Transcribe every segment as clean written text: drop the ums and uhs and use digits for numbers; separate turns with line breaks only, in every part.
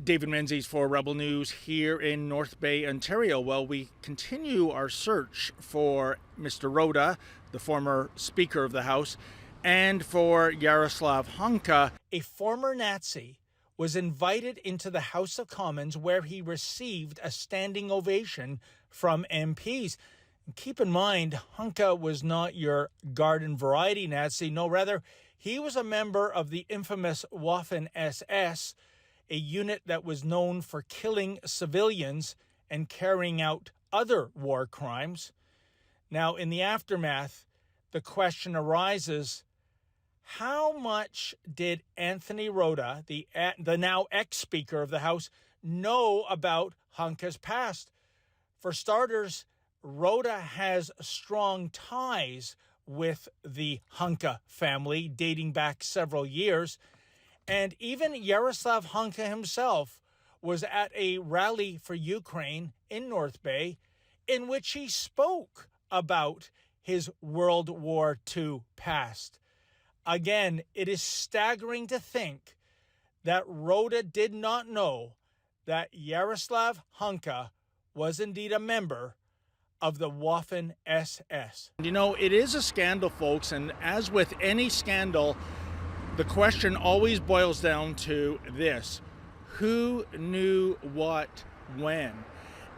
David Menzies for Rebel News here in North Bay, Ontario. Well, we continue our search for Mr. Rota, the former Speaker of the House, and for Yaroslav Hunka. A former Nazi was invited into the House of Commons where he received a standing ovation from MPs. And keep in mind, Hunka was not your garden variety Nazi. No, rather, he was a member of the infamous Waffen SS, a unit that was known for killing civilians and carrying out other war crimes. Now, in the aftermath, the question arises, how much did Anthony Rota, the now ex-Speaker of the House, know about Hunka's past? For starters, Rota has strong ties with the Hunka family dating back several years. And even Yaroslav Hunka himself was at a rally for Ukraine in North Bay in which he spoke about his World War II past. Again, it is staggering to think that Rota did not know that Yaroslav Hunka was indeed a member of the Waffen SS. You know, it is a scandal, folks, and as with any scandal, the question always boils down to this: who knew what when?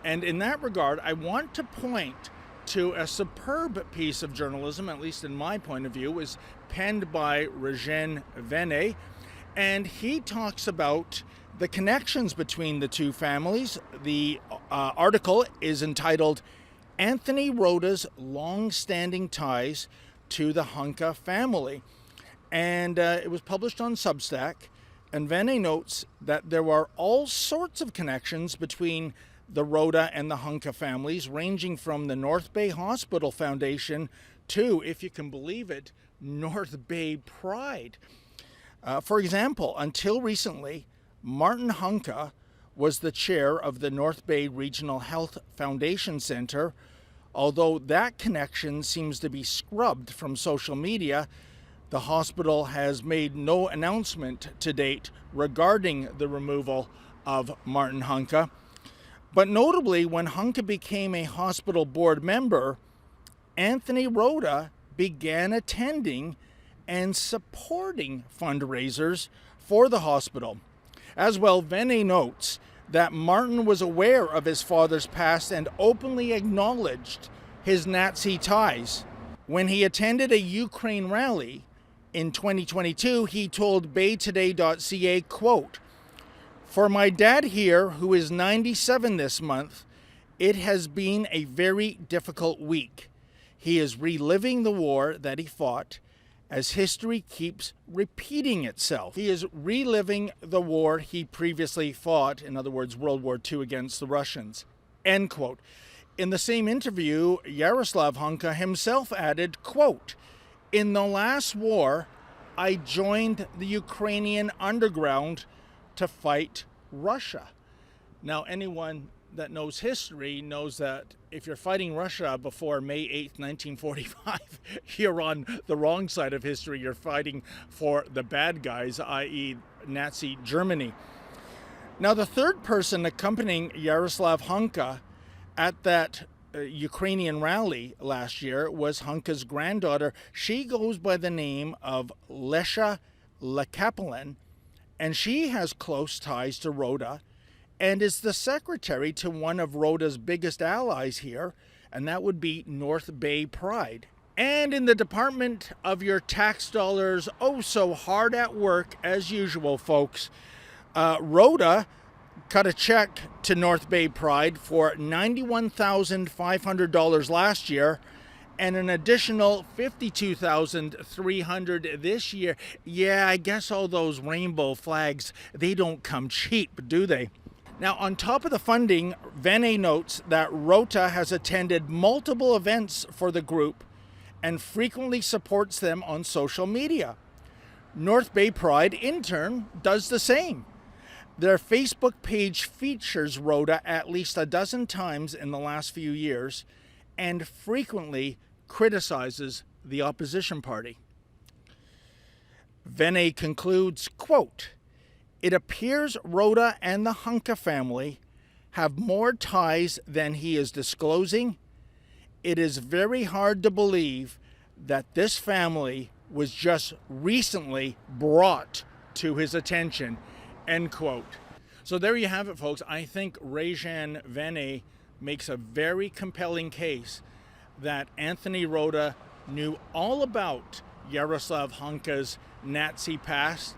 And in that regard, I want to point to a superb piece of journalism, at least in my point of view, was penned by Rejean Venne, and he talks about the connections between the two families. The article is entitled Anthony Rota's Long-Standing Ties to the Hunka Family. And it was published on Substack, and Venne notes that there are all sorts of connections between the Rota and the Hunka families, ranging from the North Bay Hospital Foundation to, if you can believe it, North Bay Pride. For example, until recently, Martin Hunka was the chair of the North Bay Regional Health Foundation Center, although that connection seems to be scrubbed from social media. The hospital has made no announcement to date regarding the removal of Martin Hunka. But notably, when Hunka became a hospital board member, Anthony Rota began attending and supporting fundraisers for the hospital. As well, Venne notes that Martin was aware of his father's past and openly acknowledged his Nazi ties. When he attended a Ukraine rally in 2022, he told baytoday.ca, quote, "For my dad here, who is 97 this month, it has been a very difficult week. He is reliving the war that he fought as history keeps repeating itself." He is reliving the war he previously fought, in other words, World War II against the Russians, end quote. In the same interview, Yaroslav Hunka himself added, quote, "In the last war, I joined the Ukrainian underground to fight Russia." Now, anyone that knows history knows that if you're fighting Russia before May 8th, 1945, you're on the wrong side of history. You're fighting for the bad guys, i.e. Nazi Germany. Now, the third person accompanying Yaroslav Hunka at that Ukrainian rally last year was Hunka's granddaughter. She goes by the name of Lesha Lekapelin, and she has close ties to Rota and is the secretary to one of Rota's biggest allies here, and that would be North Bay Pride. And in the department of your tax dollars, oh so hard at work as usual, folks, Rota cut a check to North Bay Pride for $91,500 last year and an additional $52,300 this year. Yeah, I guess all those rainbow flags, they don't come cheap, do they? Now, on top of the funding, Venne notes that Rota has attended multiple events for the group and frequently supports them on social media. North Bay Pride, in turn, does the same. Their Facebook page features Rota at least a dozen times in the last few years and frequently criticizes the opposition party. Venne concludes, quote, It appears Rota and the Hunka family have more ties than he is disclosing. It is very hard to believe that this family was just recently brought to his attention, end quote. So there you have it, folks. I think Rejean Venne makes a very compelling case that Anthony Rota knew all about Yaroslav Hunka's Nazi past,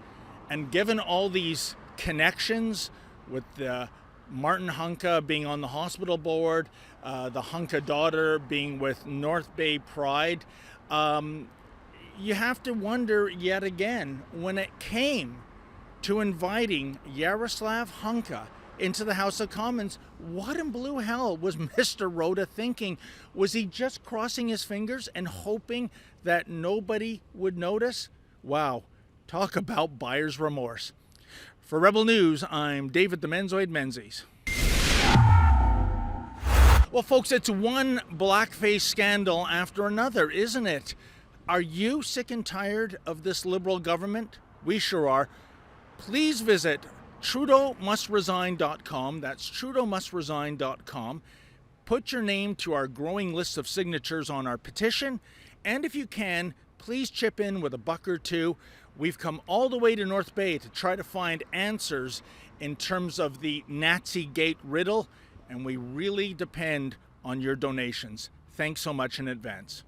and given all these connections with the Martin Hunka being on the hospital board, the Hunka daughter being with North Bay Pride, you have to wonder yet again, when it came to inviting Yaroslav Hunka into the House of Commons, what in blue hell was Mr. Rota thinking? Was he just crossing his fingers and hoping that nobody would notice? Wow, talk about buyer's remorse. For Rebel News, I'm David the Menzoid Menzies. Well, folks, it's one blackface scandal after another, isn't it? Are you sick and tired of this Liberal government? We sure are. Please visit TrudeauMustResign.com. That's TrudeauMustResign.com. Put your name to our growing list of signatures on our petition. And if you can, please chip in with $1 or $2. We've come all the way to North Bay to try to find answers in terms of the Nazi Gate riddle, and we really depend on your donations. Thanks so much in advance.